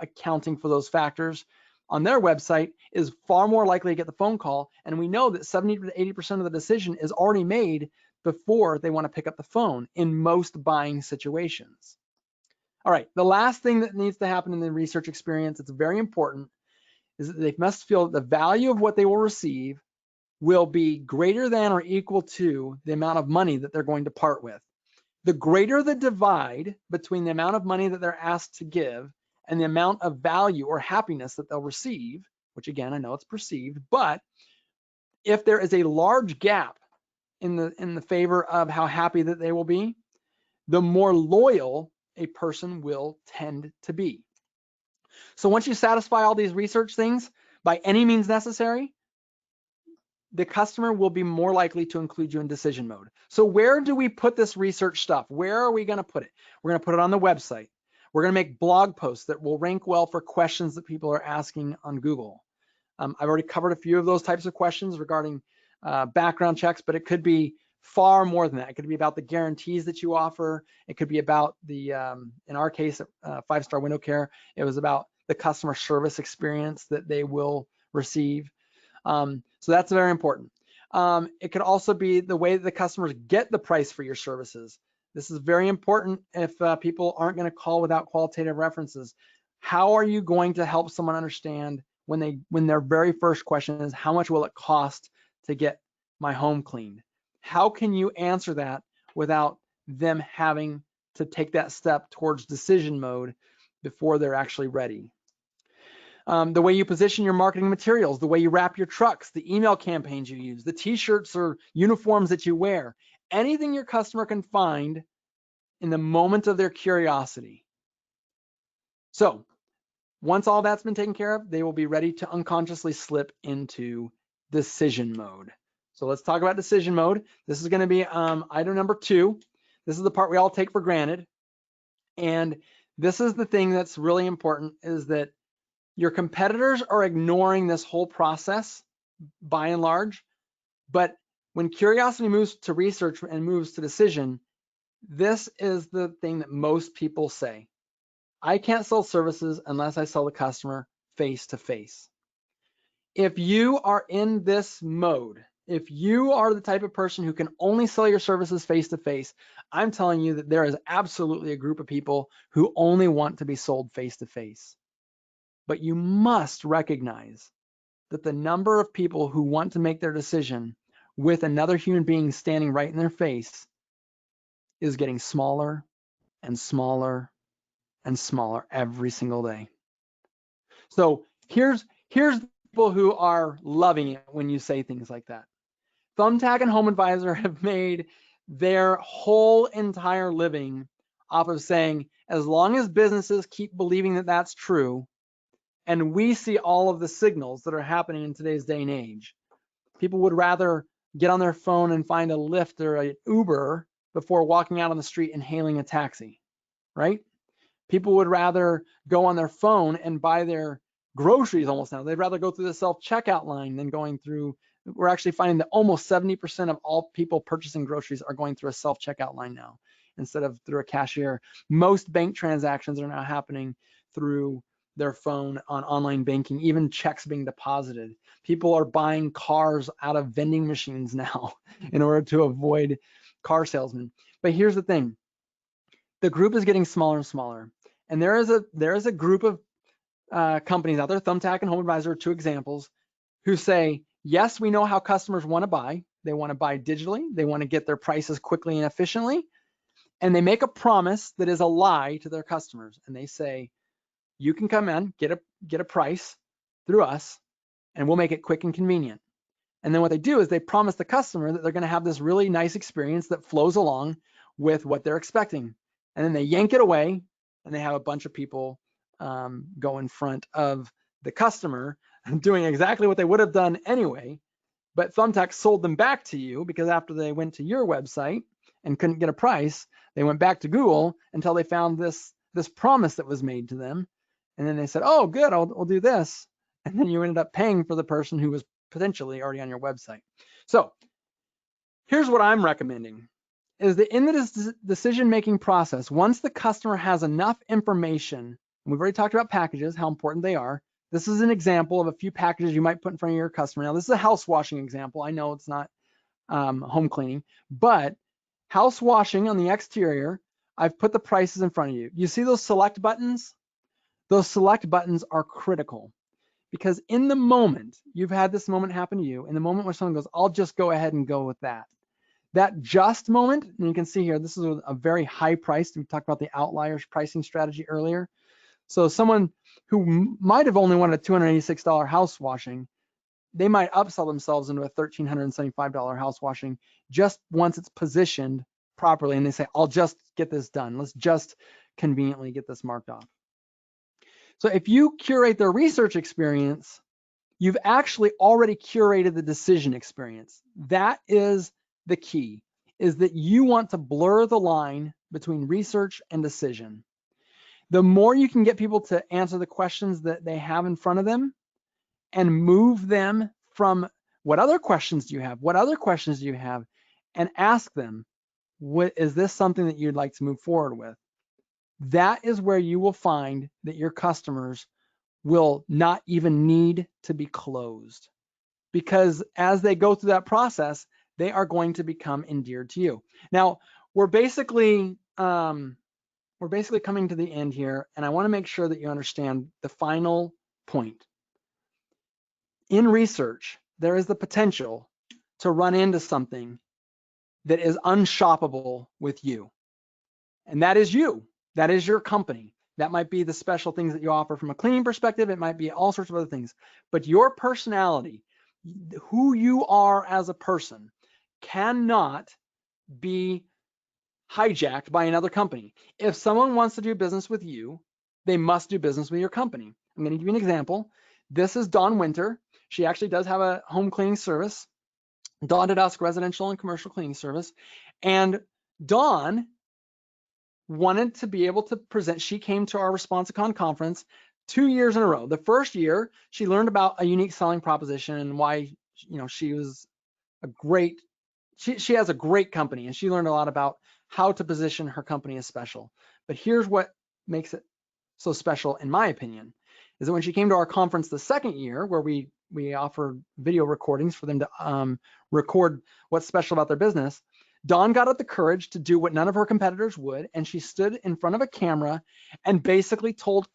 accounting for those factors on their website is far more likely to get the phone call. And we know that 70 to 80% of the decision is already made before they want to pick up the phone in most buying situations. All right, the last thing that needs to happen in the research experience, it's very important, is that they must feel that the value of what they will receive will be greater than or equal to the amount of money that they're going to part with. The greater the divide between the amount of money that they're asked to give and the amount of value or happiness that they'll receive, which again, I know it's perceived, but if there is a large gap in the favor of how happy that they will be, the more loyal a person will tend to be. So once you satisfy all these research things by any means necessary, the customer will be more likely to include you in decision mode. So where do we put this research stuff? Where are we going to put it? We're going to put it on the website. We're going to make blog posts that will rank well for questions that people are asking on Google. I've already covered a few of those types of questions regarding background checks, but it could be far more than that. It could be about the guarantees that you offer. It could be about the, in our case, 5-star window care, it was about the customer service experience that they will receive. So that's very important. It could also be the way that the customers get the price for your services. This is very important if people aren't going to call without qualitative references. How are you going to help someone understand when their very first question is, how much will it cost to get my home cleaned? How can you answer that without them having to take that step towards decision mode before they're actually ready? The way you position your marketing materials, the way you wrap your trucks, the email campaigns you use, the t-shirts or uniforms that you wear, anything your customer can find in the moment of their curiosity. So once all that's been taken care of, they will be ready to unconsciously slip into decision mode. So let's talk about decision mode. This is going to be item number 2. This is the part we all take for granted. And this is the thing that's really important, is that your competitors are ignoring this whole process by and large. But when curiosity moves to research and moves to decision, this is the thing that most people say. I can't sell services unless I sell the customer face to face. If you are in this mode, if you are the type of person who can only sell your services face to face, I'm telling you that there is absolutely a group of people who only want to be sold face to face. But you must recognize that the number of people who want to make their decision with another human being standing right in their face is getting smaller and smaller and smaller every single day. So here's people who are loving it when you say things like that. Thumbtack and Home Advisor have made their whole entire living off of saying, as long as businesses keep believing that that's true, and we see all of the signals that are happening in today's day and age, people would rather get on their phone and find a Lyft or an Uber before walking out on the street and hailing a taxi, right? People would rather go on their phone and buy their groceries almost now. They'd rather go through the self-checkout line than going through. We're actually finding that almost 70% of all people purchasing groceries are going through a self-checkout line now instead of through a cashier. Most bank transactions are now happening through their phone on online banking, even checks being deposited. People are buying cars out of vending machines now in order to avoid car salesmen. But here's the thing. The group is getting smaller and smaller. And there is a group of companies out there, Thumbtack and Home Advisor are 2 examples, who say, yes, we know how customers want to buy. They want to buy digitally. They want to get their prices quickly and efficiently. And they make a promise that is a lie to their customers. And they say, you can come in, get a price through us, and we'll make it quick and convenient. And then what they do is they promise the customer that they're going to have this really nice experience that flows along with what they're expecting. And then they yank it away, and they have a bunch of people go in front of the customer doing exactly what they would have done anyway. But Thumbtack sold them back to you because after they went to your website and couldn't get a price, they went back to Google until they found this promise that was made to them. And then they said, oh, good, I'll do this. And then you ended up paying for the person who was potentially already on your website. So here's what I'm recommending, is that in the decision-making process, once the customer has enough information, and we've already talked about packages, how important they are. This is an example of a few packages you might put in front of your customer. Now, this is a house washing example. I know it's not home cleaning, but house washing on the exterior, I've put the prices in front of you. You see those select buttons? Those select buttons are critical because in the moment, you've had this moment happen to you, in the moment where someone goes, I'll just go ahead and go with that. That just moment, and you can see here, this is a very high price. We talked about the outliers pricing strategy earlier. So someone who might have only wanted a $286 house washing, they might upsell themselves into a $1,375 house washing just once it's positioned properly. And they say, I'll just get this done. Let's just conveniently get this marked off. So if you curate the research experience, you've actually already curated the decision experience. That is the key, is that you want to blur the line between research and decision. The more you can get people to answer the questions that they have in front of them and move them from what other questions do you have? What other questions do you have? And ask them, is this something that you'd like to move forward with? That is where you will find that your customers will not even need to be closed, because as they go through that process, they are going to become endeared to you. Now, we're basically coming to the end here, and I want to make sure that you understand the final point. In research, there is the potential to run into something that is unshoppable with you, and that is you. That is your company. That might be the special things that you offer from a cleaning perspective. It might be all sorts of other things. But your personality, who you are as a person, cannot be hijacked by another company. If someone wants to do business with you, they must do business with your company. I'm going to give you an example. This is Dawn Winter. She actually does have a home cleaning service, Dawn to Dusk residential and commercial cleaning service. And Dawn wanted to be able to present. She came to our ResponsiCon conference 2 years in a row. The first year, she learned about a unique selling proposition and why, she was a great, she has a great company, and she learned a lot about how to position her company as special. But here's what makes it so special, in my opinion, is that when she came to our conference the second year, where we offered video recordings for them to record what's special about their business, Dawn got up the courage to do what none of her competitors would, and she stood in front of a camera and basically told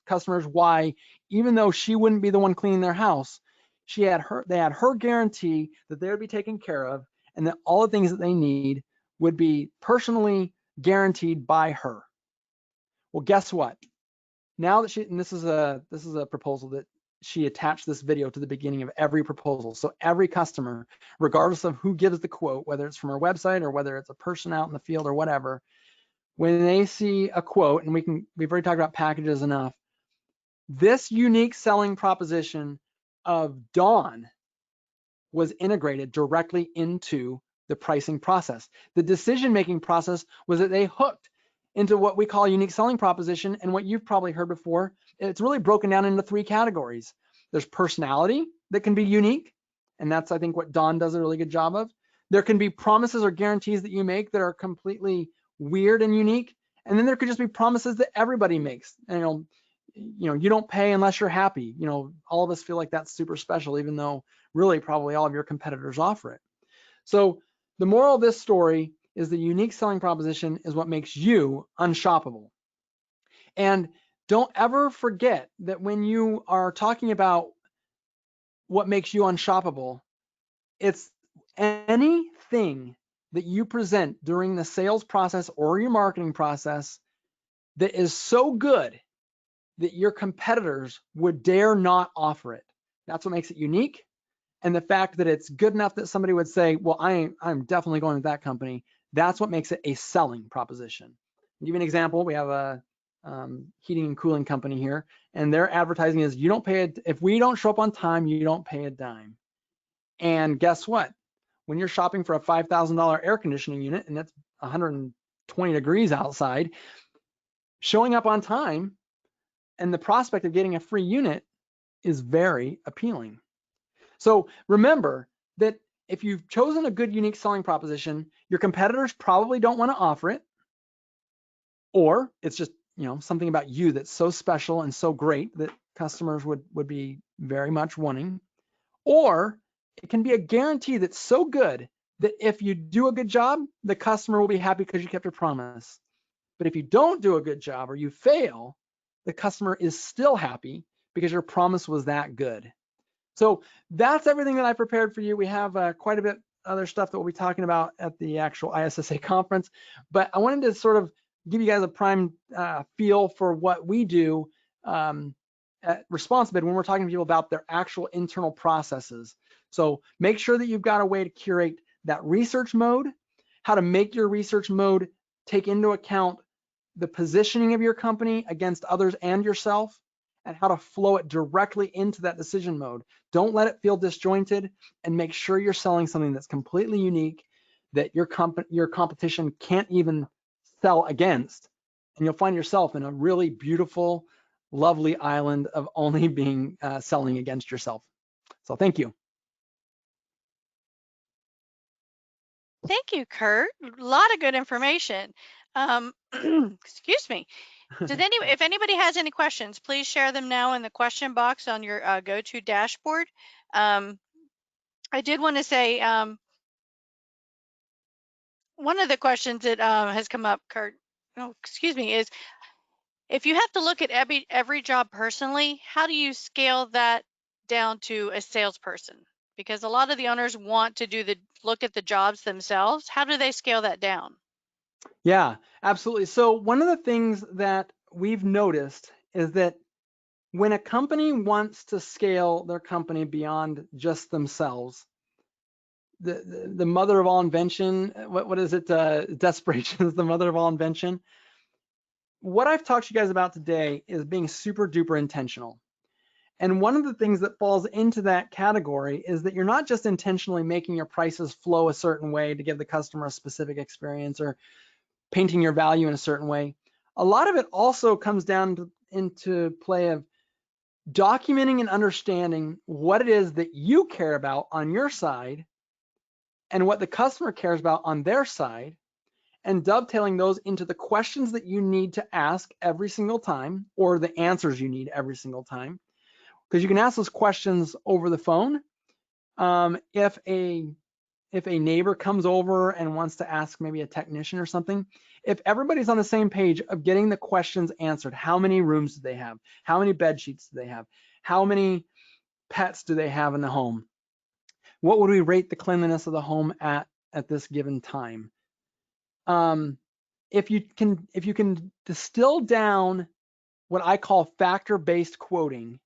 customers why, even though she wouldn't be the one cleaning their house, they had her guarantee that they would be taken care of, and that all the things that they need would be personally guaranteed by her. Well, guess what? Now that this is a proposal that she attached this video to the beginning of every proposal. So every customer, regardless of who gives the quote, whether it's from our website or whether it's a person out in the field or whatever, when they see a quote, and we've already talked about packages enough, this unique selling proposition of Dawn was integrated directly into the pricing process. The decision-making process was that they hooked into what we call a unique selling proposition, and what you've probably heard before, it's really broken down into 3 categories. There's personality that can be unique, and that's, I think, what Dawn does a really good job of. There can be promises or guarantees that you make that are completely weird and unique, and then there could just be promises that everybody makes. And, you don't pay unless you're happy. All of us feel like that's super special, even though really probably all of your competitors offer it. So the moral of this story is the unique selling proposition is what makes you unshoppable. And don't ever forget that when you are talking about what makes you unshoppable, it's anything that you present during the sales process or your marketing process that is so good that your competitors would dare not offer it. That's what makes it unique. And the fact that it's good enough that somebody would say, well, I'm definitely going with that company. That's what makes it a selling proposition. I'll give you an example. We have a heating and cooling company here, and their advertising is, you don't pay if we don't show up on time, you don't pay a dime. And guess what? When you're shopping for a $5,000 air conditioning unit and it's 120 degrees outside, showing up on time and the prospect of getting a free unit is very appealing. So remember that if you've chosen a good unique selling proposition, your competitors probably don't want to offer it, or it's just something about you that's so special and so great that customers would be very much wanting, or it can be a guarantee that's so good that if you do a good job, the customer will be happy because you kept your promise. But if you don't do a good job or you fail, the customer is still happy because your promise was that good. So that's everything that I prepared for you. We have quite a bit other stuff that we'll be talking about at the actual ISSA conference, but I wanted to sort of give you guys a prime feel for what we do at ResponsiBid when we're talking to people about their actual internal processes. So make sure that you've got a way to curate that research mode, how to make your research mode take into account the positioning of your company against others and yourself, and how to flow it directly into that decision mode. Don't let it feel disjointed, and make sure you're selling something that's completely unique that your competition can't even sell against. And you'll find yourself in a really beautiful, lovely island of only being selling against yourself. So thank you. Thank you, Kurt. A lot of good information. Excuse me. If anybody has any questions, please share them now in the question box on your go-to dashboard. I did want to say one of the questions that has come up, Kurt, oh, excuse me, is if you have to look at every job personally, how do you scale that down to a salesperson? Because a lot of the owners want to look at the jobs themselves. How do they scale that down? Yeah, absolutely. So one of the things that we've noticed is that when a company wants to scale their company beyond just themselves, the mother of all invention, what is it? Desperation is the mother of all invention. What I've talked to you guys about today is being super duper intentional. And one of the things that falls into that category is that you're not just intentionally making your prices flow a certain way to give the customer a specific experience or painting your value in a certain way. A lot of it also comes down into play of documenting and understanding what it is that you care about on your side and what the customer cares about on their side, and dovetailing those into the questions that you need to ask every single time, or the answers you need every single time. Because you can ask those questions over the phone. If a neighbor comes over and wants to ask maybe a technician or something, if everybody's on the same page of getting the questions answered, how many rooms do they have? How many bed sheets do they have? How many pets do they have in the home? What would we rate the cleanliness of the home at this given time? If you can distill down what I call factor-based quoting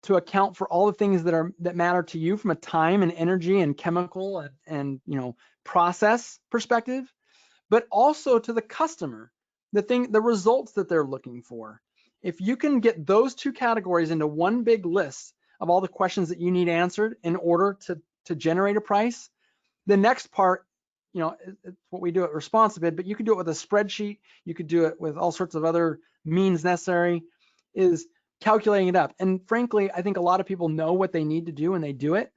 to account for all the things that matter to you from a time and energy and chemical and process perspective, but also to the customer, the results that they're looking for. If you can get those two categories into one big list of all the questions that you need answered in order to generate a price, the next part, it's what we do at ResponsiBid, but you could do it with a spreadsheet, you could do it with all sorts of other means necessary, is calculating it up. And frankly, I think a lot of people know what they need to do and they do it.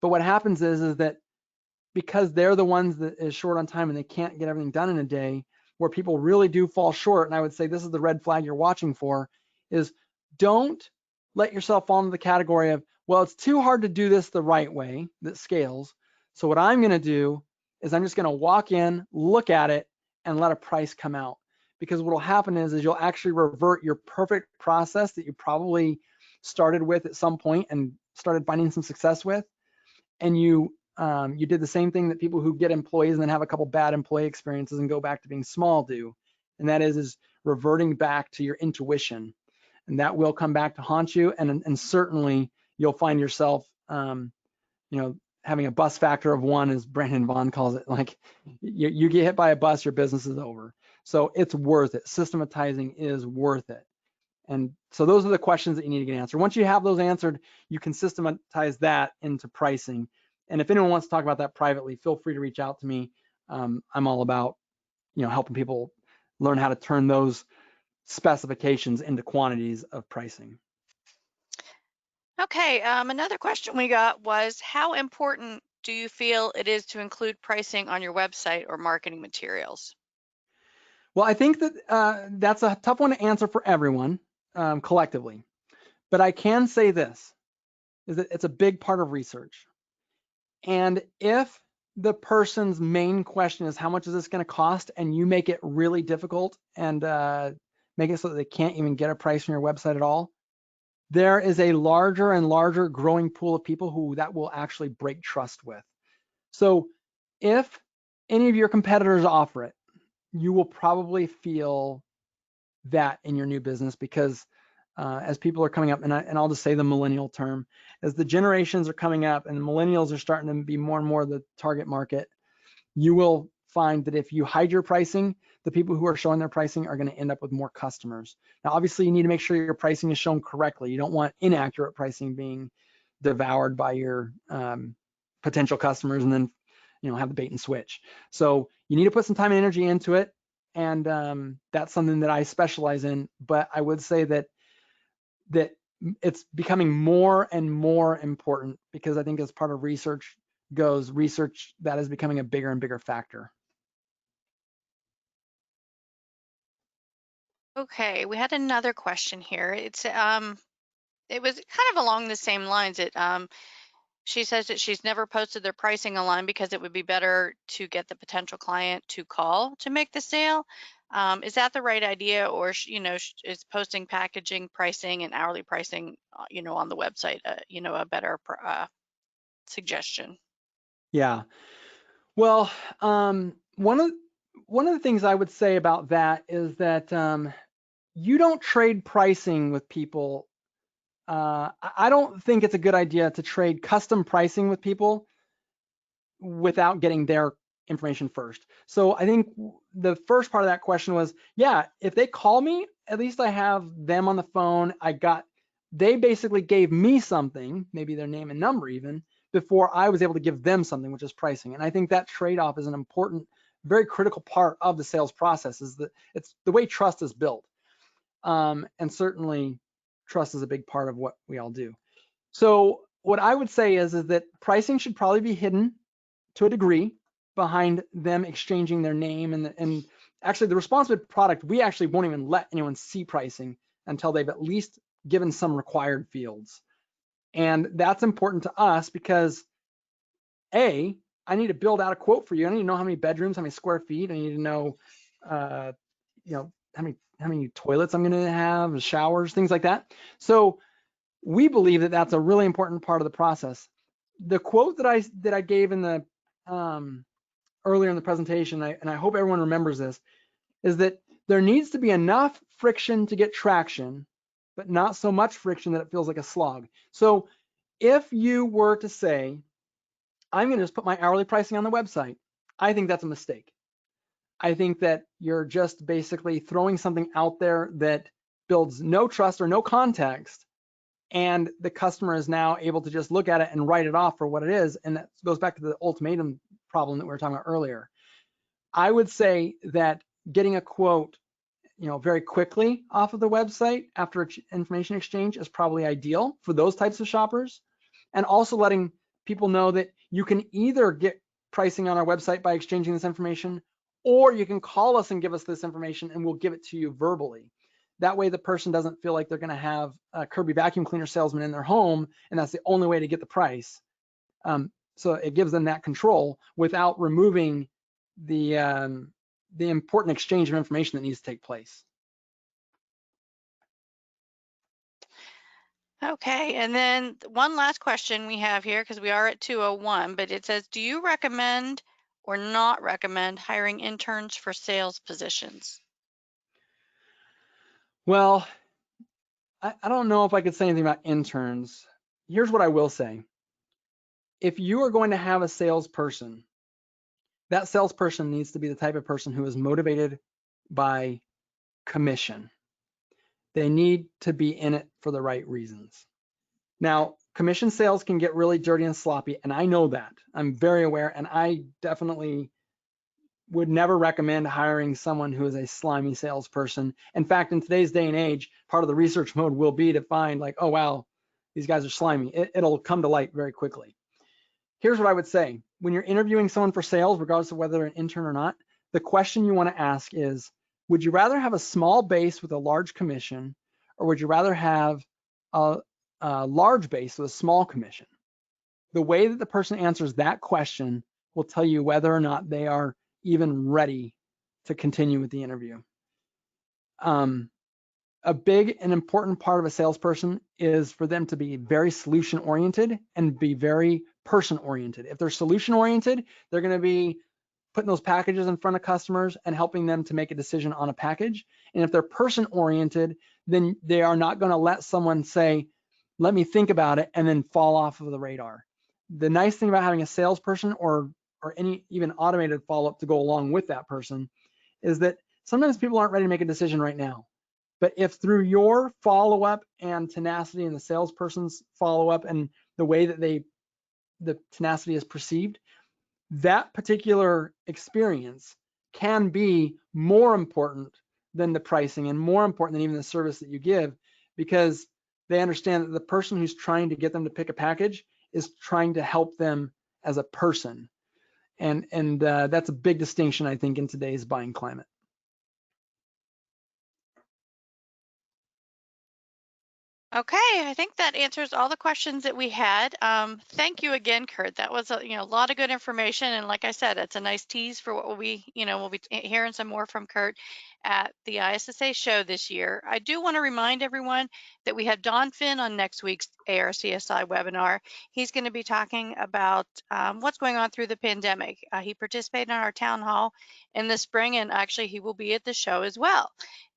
But what happens is that because they're the ones that is short on time and they can't get everything done in a day, where people really do fall short, and I would say this is the red flag you're watching for, is don't let yourself fall into the category of, well, it's too hard to do this the right way that scales. So what I'm going to do is I'm just going to walk in, look at it, and let a price come out. Because what will happen is you'll actually revert your perfect process that you probably started with at some point and started finding some success with, and you did the same thing that people who get employees and then have a couple bad employee experiences and go back to being small do, and that is reverting back to your intuition, and that will come back to haunt you, and certainly you'll find yourself having a bus factor of 1, as Brandon Vaughn calls it. Like you get hit by a bus, your business is over. So it's worth it. Systematizing is worth it. And so those are the questions that you need to get answered. Once you have those answered, you can systematize that into pricing. And if anyone wants to talk about that privately, feel free to reach out to me. I'm all about helping people learn how to turn those specifications into quantities of pricing. Okay, another question we got was, how important do you feel it is to include pricing on your website or marketing materials? Well, I think that that's a tough one to answer for everyone collectively. But I can say this, is that it's a big part of research. And if the person's main question is how much is this going to cost, and you make it really difficult and make it so that they can't even get a price from your website at all, there is a larger and larger growing pool of people who that will actually break trust with. So if any of your competitors offer it, you will probably feel that in your new business, because as people are coming up, and I'll just say the millennial term, as the generations are coming up and the millennials are starting to be more and more the target market, you will find that if you hide your pricing, the people who are showing their pricing are going to end up with more customers. Now, obviously, you need to make sure your pricing is shown correctly. You don't want inaccurate pricing being devoured by your potential customers and then have the bait and switch. So you need to put some time and energy into it, and that's something that I specialize in. But I would say that it's becoming more and more important, because I think as part of research that is becoming a bigger and bigger factor. Okay, we had another question here. It was kind of along the same lines. She says that she's never posted their pricing online because it would be better to get the potential client to call to make the sale. Is that the right idea, or is posting packaging pricing and hourly pricing, on the website, a better suggestion? Yeah. Well, one of the things I would say about that is that you don't trade pricing with people. I don't think it's a good idea to trade custom pricing with people without getting their information first. So I think the first part of that question was, yeah, if they call me, at least I have them on the phone. They basically gave me something, maybe their name and number even, before I was able to give them something, which is pricing. And I think that trade-off is an important, very critical part of the sales process, is that it's the way trust is built. And certainly trust is a big part of what we all do. So what I would say is that pricing should probably be hidden to a degree behind them exchanging their name, and actually the responsive product, we actually won't even let anyone see pricing until they've at least given some required fields. And that's important to us because I need to build out a quote for you. I need to know how many bedrooms, how many square feet. I need to know, how many toilets I'm going to have, showers, things like that. So we believe that that's a really important part of the process. The quote that I gave in the earlier in the presentation, and I hope everyone remembers this, is that there needs to be enough friction to get traction, but not so much friction that it feels like a slog. So if you were to say, I'm going to just put my hourly pricing on the website, I think that's a mistake. I think that you're just basically throwing something out there that builds no trust or no context, and the customer is now able to just look at it and write it off for what it is. And that goes back to the ultimatum problem that we were talking about earlier. I would say that getting a quote, very quickly off of the website after information exchange is probably ideal for those types of shoppers. And also letting people know that you can either get pricing on our website by exchanging this information, or you can call us and give us this information and we'll give it to you verbally. That way the person doesn't feel like they're going to have a Kirby vacuum cleaner salesman in their home and that's the only way to get the price. So it gives them that control without removing the important exchange of information that needs to take place. Okay, and then one last question we have here, because we are at 2:01, but it says, do you recommend or not recommend hiring interns for sales positions? Well, I don't know if I could say anything about interns. Here's what I will say. If you are going to have a salesperson, that salesperson needs to be the type of person who is motivated by commission. They need to be in it for the right reasons. Now, commission sales can get really dirty and sloppy, and I know that. I'm very aware, and I definitely would never recommend hiring someone who is a slimy salesperson. In fact, in today's day and age, part of the research mode will be to find like, oh, wow, these guys are slimy. It'll come to light very quickly. Here's what I would say. When you're interviewing someone for sales, regardless of whether they're an intern or not, the question you want to ask is, would you rather have a small base with a large commission, or would you rather have a large base with a small commission? The way that the person answers that question will tell you whether or not they are even ready to continue with the interview. A big and important part of a salesperson is for them to be very solution oriented and be very person oriented. If they're solution oriented, they're going to be putting those packages in front of customers and helping them to make a decision on a package. And if they're person oriented, then they are not going to let someone say, let me think about it, and then fall off of the radar. The nice thing about having a salesperson or or any even automated follow-up to go along with that person, is that sometimes people aren't ready to make a decision right now. But if through your follow-up and tenacity and the salesperson's follow-up and the way that the tenacity is perceived, that particular experience can be more important than the pricing and more important than even the service that you give, because they understand that the person who's trying to get them to pick a package is trying to help them as a person. And that's a big distinction, I think, in today's buying climate. Okay, I think that answers all the questions that we had. Thank you again, Curt. That was a lot of good information, and like I said, it's a nice tease for what we'll be hearing some more from Curt at the ISSA show this year. I do want to remind everyone that we have Don Finn on next week's ARCSI webinar. He's going to be talking about what's going on through the pandemic. He participated in our town hall in the spring, and actually he will be at the show as well.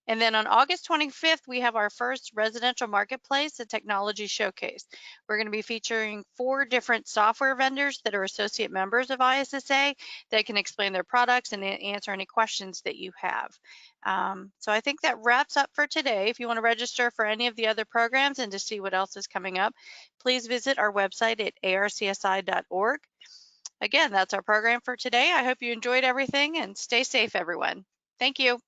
And then on August 25th, we have our first residential marketplace, a technology showcase. We're going to be featuring 4 different software vendors that are associate members of ISSA that can explain their products and answer any questions that you have. So I think that wraps up for today. If you want to register for any of the other programs and to see what else is coming up, please visit our website at arcsi.org. Again, that's our program for today. I hope you enjoyed everything and stay safe, everyone. Thank you.